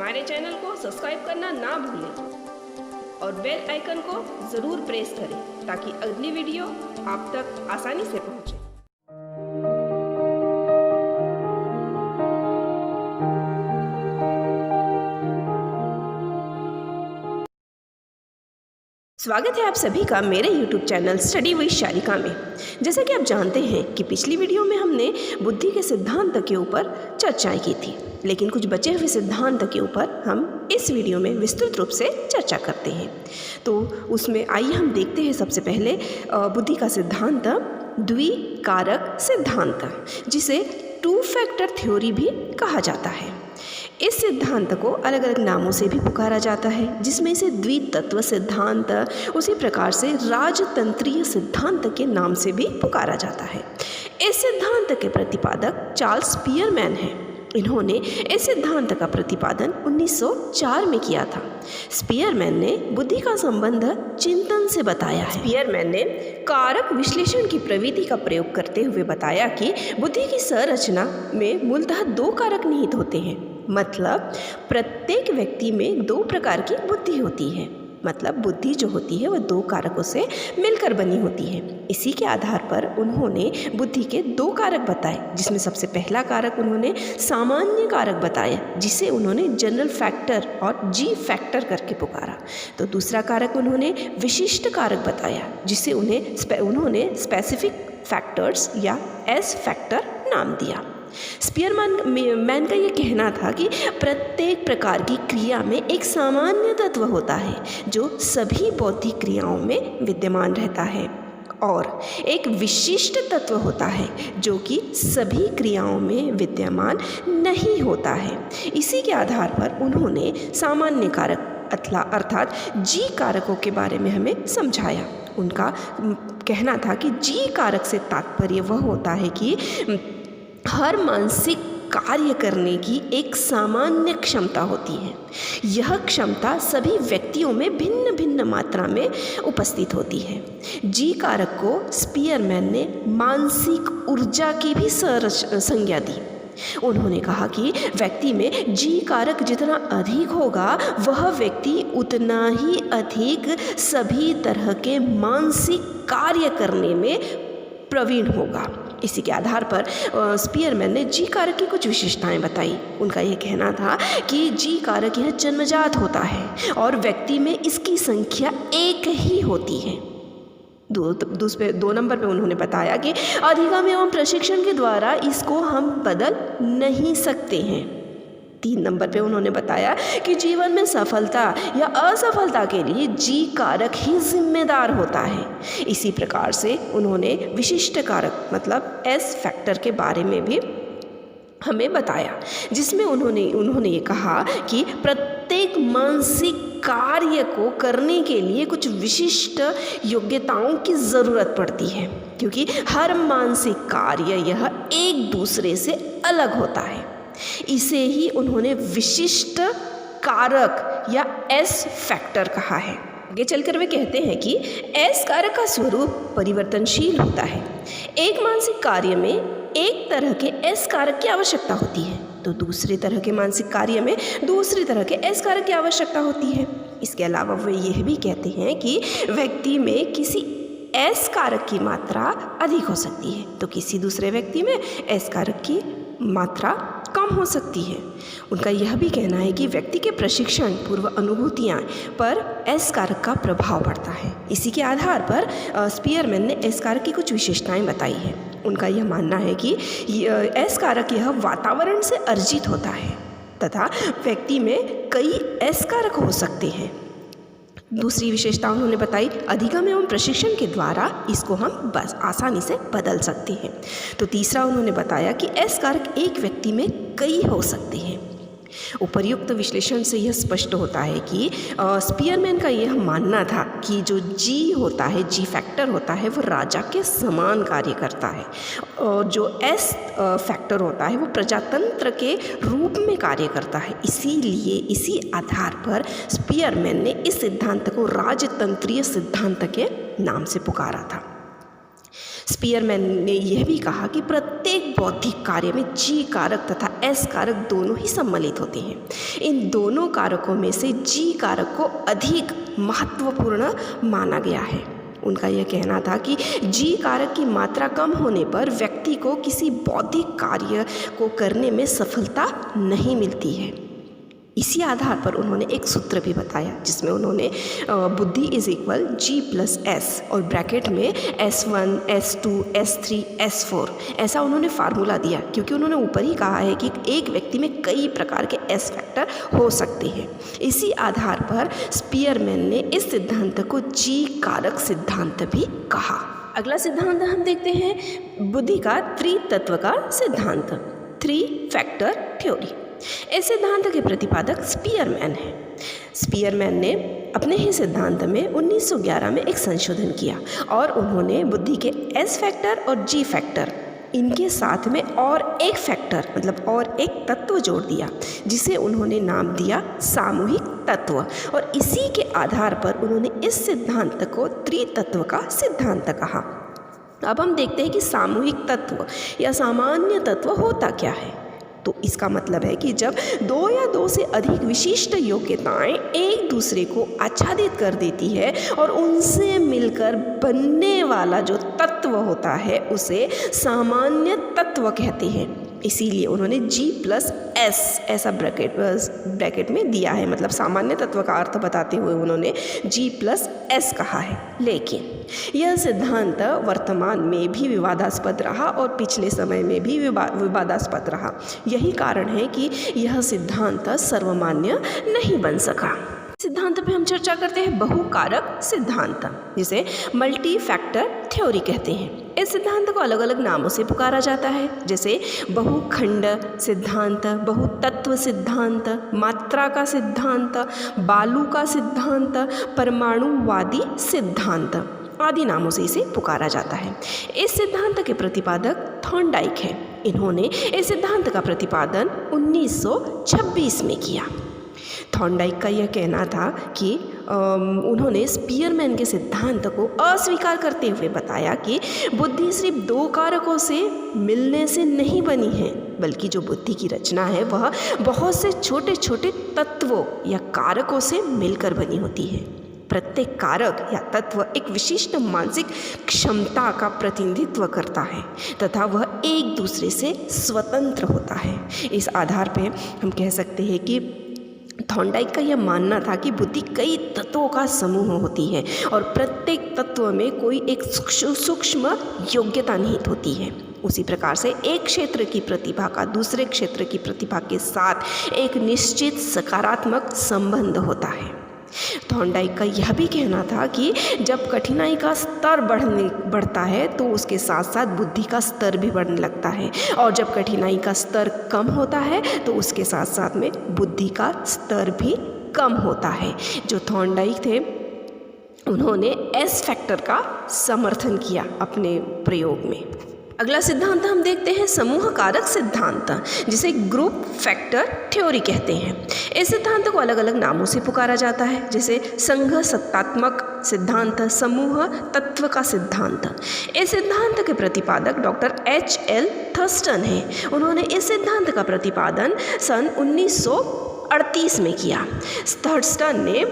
हमारे चैनल को सब्सक्राइब करना ना भूलें और बेल आइकन को ज़रूर प्रेस करें ताकि अगली वीडियो आप तक आसानी से पहुंचे। स्वागत है आप सभी का मेरे YouTube channel study with Sharika में। जैसा कि आप जानते हैं कि पिछली वीडियो में हमने बुद्धि के सिद्धांत के ऊपर चर्चाएं की थी, लेकिन कुछ बचे हुए सिद्धांत के ऊपर हम इस वीडियो में विस्तृत रूप से चर्चा करते हैं। तो उसमें आइए हम देखते हैं सबसे पहले बुद्धि का सिद्धांत द्विकारक सिद्धांत, जिसे टू फैक्टर थ्योरी भी कहा जाता है। इस सिद्धांत को अलग अलग नामों से भी पुकारा जाता है, जिसमें से द्वितत्व सिद्धांत, उसी प्रकार से राजतंत्रीय सिद्धांत के नाम से भी पुकारा जाता है। इस सिद्धांत के प्रतिपादक चार्ल्स स्पीयरमैन हैं। इन्होंने इस सिद्धांत का प्रतिपादन 1904 में किया था। स्पीयरमैन ने बुद्धि का संबंध चिंतन से बताया है। स्पीयरमैन ने कारक विश्लेषण की प्रविधि का प्रयोग करते हुए बताया कि बुद्धि की संरचना में मूलतः दो कारक निहित होते हैं। मतलब प्रत्येक व्यक्ति में दो प्रकार की बुद्धि होती है। मतलब बुद्धि जो होती है वह दो कारकों से मिलकर बनी होती है। इसी के आधार पर उन्होंने बुद्धि के दो कारक बताए, जिसमें सबसे पहला कारक उन्होंने सामान्य कारक बताया, जिसे उन्होंने जनरल फैक्टर और जी फैक्टर करके पुकारा। तो दूसरा कारक उन्होंने विशिष्ट कारक बताया, जिसे उन्होंने स्पेसिफिक फैक्टर्स या एस फैक्टर नाम दिया। स्पीयरमैन का ये कहना था कि प्रत्येक प्रकार की क्रिया में एक सामान्य तत्व होता है जो सभी बौद्धिक क्रियाओं में विद्यमान रहता है, और एक विशिष्ट तत्व होता है जो कि सभी क्रियाओं में विद्यमान नहीं होता है। इसी के आधार पर उन्होंने सामान्य कारक अर्थात जी कारकों के बारे में हमें समझाया। उनका कहना था कि जी कारक से तात्पर्य वह होता है कि हर मानसिक कार्य करने की एक सामान्य क्षमता होती है। यह क्षमता सभी व्यक्तियों में भिन्न भिन्न मात्रा में उपस्थित होती है। जी कारक को स्पीयरमैन ने मानसिक ऊर्जा की भी संज्ञा दी। उन्होंने कहा कि व्यक्ति में जी कारक जितना अधिक होगा, वह व्यक्ति उतना ही अधिक सभी तरह के मानसिक कार्य करने में प्रवीण होगा। इसी के आधार पर स्पीयरमैन ने जी कारक की कुछ विशेषताएं बताई। उनका यह कहना था कि जी कारक यह जन्मजात होता है और व्यक्ति में इसकी संख्या एक ही होती है। दो नंबर पे उन्होंने बताया कि अधिगम एवं प्रशिक्षण के द्वारा इसको हम बदल नहीं सकते हैं। 3 नंबर पे उन्होंने बताया कि जीवन में सफलता या असफलता के लिए जी कारक ही जिम्मेदार होता है। इसी प्रकार से उन्होंने विशिष्ट कारक मतलब एस फैक्टर के बारे में भी हमें बताया, जिसमें उन्होंने ये कहा कि प्रत्येक मानसिक कार्य को करने के लिए कुछ विशिष्ट योग्यताओं की ज़रूरत पड़ती है, क्योंकि हर मानसिक कार्य यह एक दूसरे से अलग होता है। इसे ही उन्होंने विशिष्ट कारक या एस फैक्टर कहा है। आगे चलकर वे कहते हैं कि एस कारक का स्वरूप परिवर्तनशील होता है। एक मानसिक कार्य में एक तरह के एस कारक की आवश्यकता होती है, तो दूसरे तरह के मानसिक कार्य में दूसरी तरह के एस कारक की आवश्यकता होती है। इसके अलावा वे यह भी कहते हैं कि व्यक्ति में किसी एस कारक की मात्रा अधिक हो सकती है, तो किसी दूसरे व्यक्ति में एस कारक की मात्रा कम हो सकती है। उनका यह भी कहना है कि व्यक्ति के प्रशिक्षण पूर्व अनुभूतियाँ पर एस कारक का प्रभाव पड़ता है। इसी के आधार पर स्पीयरमैन ने एस कारक की कुछ विशेषताएं बताई है। उनका यह मानना है कि एस कारक यह वातावरण से अर्जित होता है तथा व्यक्ति में कई एस कारक हो सकते हैं। दूसरी विशेषता उन्होंने बताई, अधिगम एवं प्रशिक्षण के द्वारा इसको हम बस आसानी से बदल सकते हैं। तो तीसरा उन्होंने बताया कि एस कारक एक व्यक्ति में कई हो सकते हैं। उपर्युक्त विश्लेषण से यह स्पष्ट होता है कि स्पीयरमैन का यह मानना था कि जो जी होता है, जी फैक्टर होता है, वो राजा के समान कार्य करता है, और जो एस फैक्टर होता है वो प्रजातंत्र के रूप में कार्य करता है। इसीलिए इसी आधार पर स्पीयरमैन ने इस सिद्धांत को राजतंत्रीय सिद्धांत के नाम से पुकारा था। स्पीयरमैन ने यह भी कहा कि प्रत्येक बौद्धिक कार्य में जी कारक तथा एस कारक दोनों ही सम्मिलित होते हैं। इन दोनों कारकों में से जी कारक को अधिक महत्वपूर्ण माना गया है। उनका यह कहना था कि जी कारक की मात्रा कम होने पर व्यक्ति को किसी बौद्धिक कार्य को करने में सफलता नहीं मिलती है। इसी आधार पर उन्होंने एक सूत्र भी बताया जिसमें उन्होंने बुद्धि is equal G plus S और ब्रैकेट में S1, S2, S3, S4 ऐसा उन्होंने फार्मूला दिया, क्योंकि उन्होंने ऊपर ही कहा है कि एक व्यक्ति में कई प्रकार के एस फैक्टर हो सकते हैं। इसी आधार पर स्पीयरमैन ने इस सिद्धांत को जी कारक सिद्धांत भी कहा। अगला सिद्धांत हम देखते हैं बुद्धि का त्रितत्व का सिद्धांत, 3 फैक्टर थ्योरी। इस सिद्धांत के प्रतिपादक स्पीयरमैन हैं। स्पीयरमैन ने अपने ही सिद्धांत में 1911 में एक संशोधन किया और उन्होंने बुद्धि के एस फैक्टर और जी फैक्टर इनके साथ में और एक फैक्टर मतलब और एक तत्व जोड़ दिया, जिसे उन्होंने नाम दिया सामूहिक तत्व, और इसी के आधार पर उन्होंने इस सिद्धांत को त्रितत्व का सिद्धांत कहा। अब हम देखते हैं कि सामूहिक तत्व या सामान्य तत्व होता क्या है। तो इसका मतलब है कि जब 2 या 2 से अधिक विशिष्ट योग्यताएं एक दूसरे को आच्छादित कर देती है और उनसे मिलकर बनने वाला जो तत्व होता है उसे सामान्य तत्व कहते हैं। इसीलिए उन्होंने G प्लस S ऐसा ब्रैकेट में दिया है, मतलब सामान्य तत्व का अर्थ बताते हुए उन्होंने G प्लस S कहा है। लेकिन यह सिद्धांत वर्तमान में भी विवादास्पद रहा और पिछले समय में भी विवादास्पद रहा। यही कारण है कि यह सिद्धांत सर्वमान्य नहीं बन सका। सिद्धांत पे हम चर्चा करते हैं बहुकारक सिद्धांत, जिसे मल्टी फैक्टर थ्योरी कहते हैं। इस सिद्धांत को अलग अलग नामों से पुकारा जाता है, जैसे बहुखंड सिद्धांत, बहुतत्व सिद्धांत, मात्रा का सिद्धांत, बालू का सिद्धांत, परमाणुवादी सिद्धांत आदि नामों से इसे पुकारा जाता है। इस सिद्धांत के प्रतिपादक थॉर्नडाइक हैं। इन्होंने इस सिद्धांत का प्रतिपादन 1926 में किया। थॉर्नडाइक का यह कहना था कि उन्होंने स्पीयरमैन के सिद्धांत को अस्वीकार करते हुए बताया कि बुद्धि सिर्फ 2 कारकों से मिलने से नहीं बनी है, बल्कि जो बुद्धि की रचना है वह बहुत से छोटे छोटे तत्वों या कारकों से मिलकर बनी होती है। प्रत्येक कारक या तत्व एक विशिष्ट मानसिक क्षमता का प्रतिनिधित्व करता है तथा वह एक दूसरे से स्वतंत्र होता है। इस आधार पर हम कह सकते हैं कि थॉर्नडाइक का यह मानना था कि बुद्धि कई तत्वों का समूह होती है और प्रत्येक तत्व में कोई एक सूक्ष्म योग्यता निहित होती है। उसी प्रकार से एक क्षेत्र की प्रतिभा का दूसरे क्षेत्र की प्रतिभा के साथ एक निश्चित सकारात्मक संबंध होता है। थॉर्नडाइक का यह भी कहना था कि जब कठिनाई का स्तर बढ़ता है तो उसके साथ साथ बुद्धि का स्तर भी बढ़ने लगता है, और जब कठिनाई का स्तर कम होता है तो उसके साथ साथ में बुद्धि का स्तर भी कम होता है। जो थॉर्नडाइक थे उन्होंने एस फैक्टर का समर्थन किया अपने प्रयोग में। अगला सिद्धांत हम देखते हैं समूह कारक सिद्धांत, जिसे ग्रुप फैक्टर थ्योरी कहते हैं। इस सिद्धांत को अलग अलग नामों से पुकारा जाता है, जैसे संघ सत्तात्मक सिद्धांत, समूह तत्व का सिद्धांत। इस सिद्धांत के प्रतिपादक डॉक्टर H.L. थर्स्टन हैं। उन्होंने इस सिद्धांत का प्रतिपादन सन 1938 में किया। थर्स्टन ने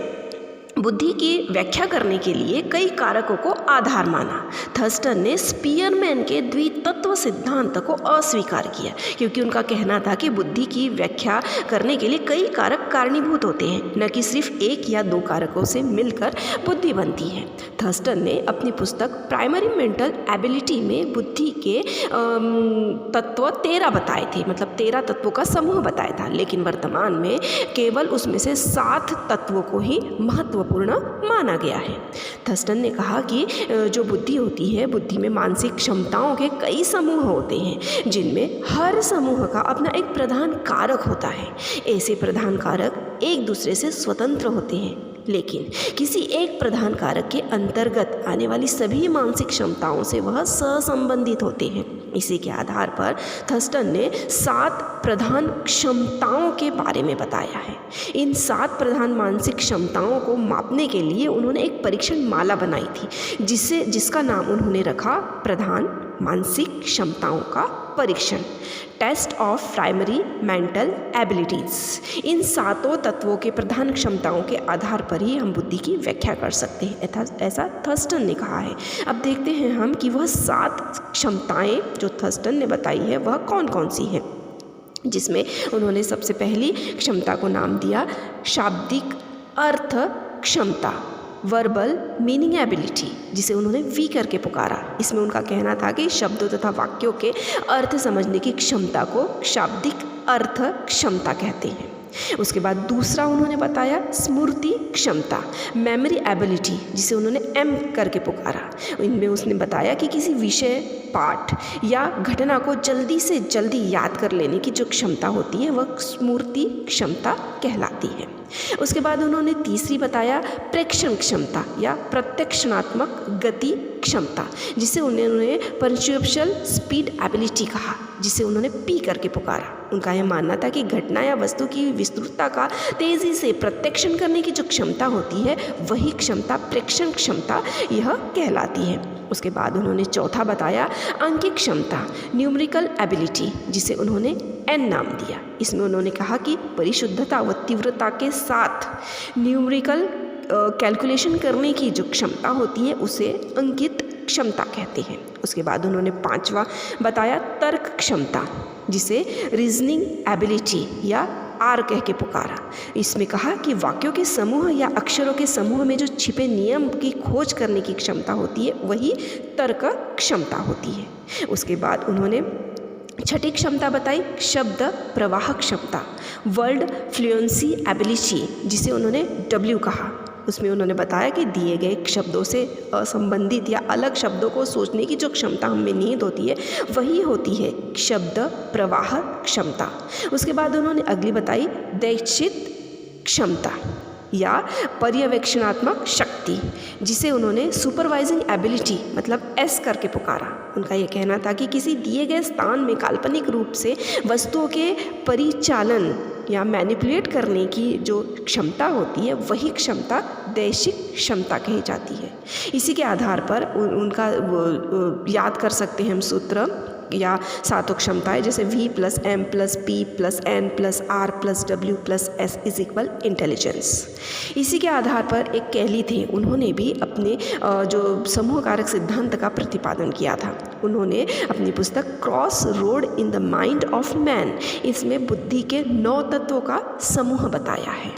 बुद्धि की व्याख्या करने के लिए कई कारकों को आधार माना। थर्स्टन ने स्पीयरमैन के द्वितत्व सिद्धांत को अस्वीकार किया, क्योंकि उनका कहना था कि बुद्धि की व्याख्या करने के लिए कई कारक कारणीभूत होते हैं, न कि सिर्फ 1 या 2 कारकों से मिलकर बुद्धि बनती है। थर्स्टन ने अपनी पुस्तक प्राइमरी मेंटल एबिलिटी में बुद्धि के तत्व 13 बताए थे, मतलब 13 तत्वों का समूह बताया था, लेकिन वर्तमान में केवल उसमें से 7 तत्वों को ही महत्वपूर्ण माना गया है। थर्स्टन ने कहा कि जो बुद्धि होती है, बुद्धि में मानसिक क्षमताओं के कई समूह होते हैं, जिनमें हर समूह का अपना एक प्रधान कारक होता है। ऐसे प्रधान कारक एक दूसरे से स्वतंत्र होते हैं, लेकिन किसी एक प्रधान कारक के अंतर्गत आने वाली सभी मानसिक क्षमताओं से वह सहसंबंधित होते हैं। इसी के आधार पर थर्स्टन ने 7 प्रधान क्षमताओं के बारे में बताया है। इन 7 प्रधान मानसिक क्षमताओं को मापने के लिए उन्होंने एक परीक्षण माला बनाई थी, जिसका नाम उन्होंने रखा प्रधान मानसिक क्षमताओं का परीक्षण। Test of primary mental abilities. इन सातों तत्वों के प्रधान क्षमताओं के आधार पर ही हम बुद्धि की व्याख्या कर सकते हैं, ऐसा थर्स्टन ने कहा है। अब देखते हैं हम कि वह 7 क्षमताएं जो थर्स्टन ने बताई है वह कौन कौन सी हैं, जिसमें उन्होंने सबसे पहली क्षमता को नाम दिया शाब्दिक अर्थ क्षमता, वर्बल मीनिंग एबिलिटी, जिसे उन्होंने वी करके पुकारा। इसमें उनका कहना था कि शब्दों तथा वाक्यों के अर्थ समझने की क्षमता को शाब्दिक अर्थ क्षमता कहते हैं। उसके बाद दूसरा उन्होंने बताया स्मृति क्षमता, मेमोरी एबिलिटी, जिसे उन्होंने एम करके पुकारा। इनमें उसने बताया कि किसी विषय, पाठ या घटना को जल्दी से जल्दी याद कर लेने की जो क्षमता होती है वह स्मृति क्षमता कहलाती है। उसके बाद उन्होंने तीसरी बताया प्रेक्षण क्षमता या प्रत्यक्षणात्मक गति क्षमता, जिसे उन्होंने परसेप्शुअल स्पीड एबिलिटी कहा, जिसे उन्होंने पी करके पुकारा। उनका यह मानना था कि घटना या वस्तु की विस्तृतता का तेजी से प्रत्यक्षण करने की जो क्षमता होती है वही क्षमता प्रेक्षण क्षमता यह कहलाती है। उसके बाद उन्होंने चौथा बताया अंकिक क्षमता, न्यूमेरिकल एबिलिटी, जिसे उन्होंने एन नाम दिया। इसमें उन्होंने कहा कि परिशुद्धता व तीव्रता के साथ न्यूमेरिकल कैलकुलेशन करने की जो क्षमता होती है उसे अंकित क्षमता कहते हैं। उसके बाद उन्होंने पांचवा बताया तर्क क्षमता, जिसे रीजनिंग एबिलिटी या आर कह के पुकारा। इसमें कहा कि वाक्यों के समूह या अक्षरों के समूह में जो छिपे नियम की खोज करने की क्षमता होती है वही तर्क क्षमता होती है। उसके बाद उन्होंने छठी क्षमता बताई शब्द प्रवाह क्षमता, वर्ड फ्लुएंसी एबिलिटी, जिसे उन्होंने डब्ल्यू कहा। उसमें उन्होंने बताया कि दिए गए शब्दों से असंबंधित या अलग शब्दों को सोचने की जो क्षमता हमें नीड होती है वही होती है शब्द प्रवाह क्षमता। उसके बाद उन्होंने अगली बताई दैक्षित क्षमता या पर्यवेक्षणात्मक शक्ति, जिसे उन्होंने सुपरवाइजिंग एबिलिटी मतलब एस करके पुकारा। उनका यह कहना था कि किसी दिए गए स्थान में काल्पनिक रूप से वस्तुओं के परिचालन या मैनिपुलेट करने की जो क्षमता होती है वही क्षमता दैशिक क्षमता कही जाती है। इसी के आधार पर उनका याद कर सकते हैं हम सूत्र या सातों क्षमताएं, जैसे V + M + P + N + R + W + S = intelligence. इसी के आधार पर एक कैली थे, उन्होंने भी अपने जो समूह कारक सिद्धांत का प्रतिपादन किया था। उन्होंने अपनी पुस्तक cross road in the mind of man इसमें बुद्धि के 9 तत्वों का समूह बताया है।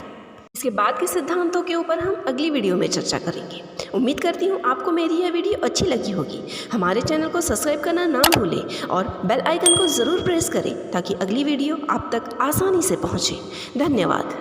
इसके बाद के सिद्धांतों के ऊपर हम अगली वीडियो में चर्चा करेंगे। उम्मीद करती हूँ आपको मेरी यह वीडियो अच्छी लगी होगी। हमारे चैनल को सब्सक्राइब करना ना भूलें और बेल आइकन को ज़रूर प्रेस करें ताकि अगली वीडियो आप तक आसानी से पहुँचे। धन्यवाद।